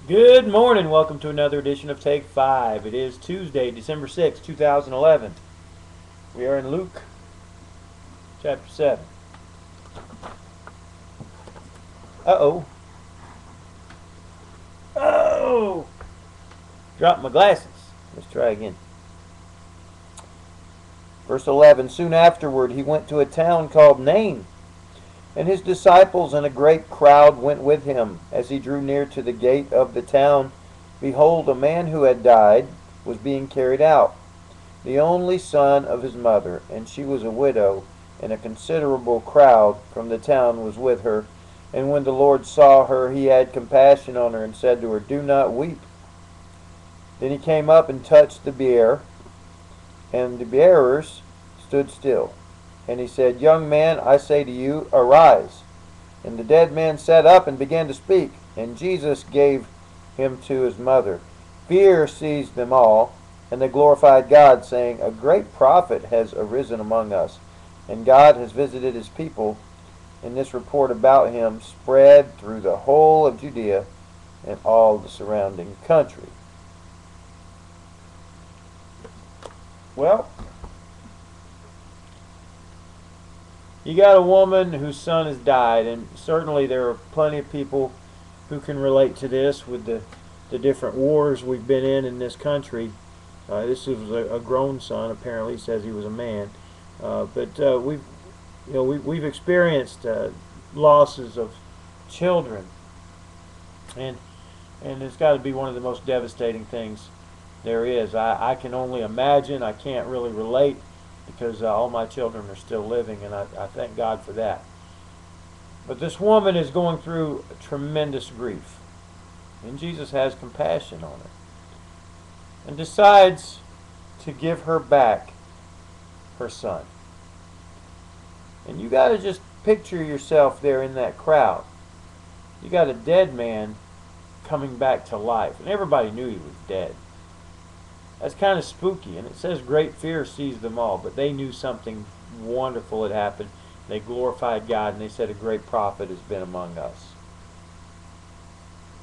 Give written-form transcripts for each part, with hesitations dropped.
Good morning. Welcome to another edition of Take 5. It is Tuesday, December 6, 2011. We are in Luke chapter 7. Uh-oh. Oh! Dropped my glasses. Let's try again. Verse 11. Soon afterward he went to a town called Nain, and his disciples and a great crowd went with him. As he drew near to the gate of the town, behold, a man who had died was being carried out, the only son of his mother, and she was a widow, and a considerable crowd from the town was with her. And when the Lord saw her, he had compassion on her, and said to her, Do not weep. Then he came up and touched the bier, and the bearers stood still. And he said, Young man, I say to you, arise. And the dead man sat up and began to speak, and Jesus gave him to his mother. Fear seized them all, and they glorified God, saying, A great prophet has arisen among us, and God has visited his people. And this report about him spread through the whole of Judea and all the surrounding country. Well, you got a woman whose son has died, and certainly there are plenty of people who can relate to this with the different wars we've been in this country. This was a grown son. Apparently, he says he was a man, but we've experienced losses of children, and it's got to be one of the most devastating things there is. I can only imagine. I can't really relate because all my children are still living, and I thank God for that. But this woman is going through tremendous grief, and Jesus has compassion on her and decides to give her back her son. And you got to just picture yourself there in that crowd. You got a dead man coming back to life, and everybody knew he was dead. That's kind of spooky, and it says great fear seized them all, but they knew something wonderful had happened. They glorified God, and they said a great prophet has been among us.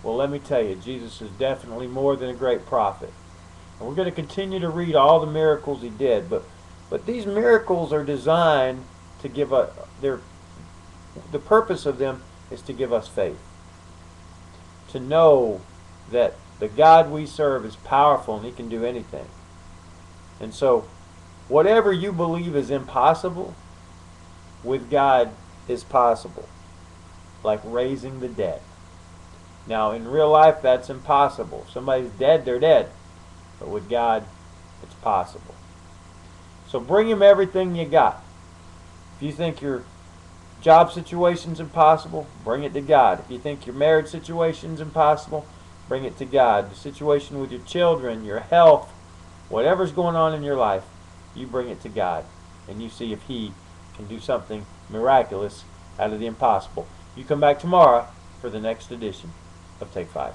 Well, let me tell you, Jesus is definitely more than a great prophet. And we're going to continue to read all the miracles he did, but these miracles are designed to give us, the purpose of them is to give us faith. To know that the God we serve is powerful and he can do anything. And so, whatever you believe is impossible, with God is possible. Like raising the dead. Now, in real life, that's impossible. If somebody's dead, they're dead. But with God, it's possible. So bring him everything you got. If you think your job situation's impossible, bring it to God. If you think your marriage situation's impossible, bring it to God. The situation with your children, your health, whatever's going on in your life, you bring it to God. And you see if he can do something miraculous out of the impossible. You come back tomorrow for the next edition of Take 5.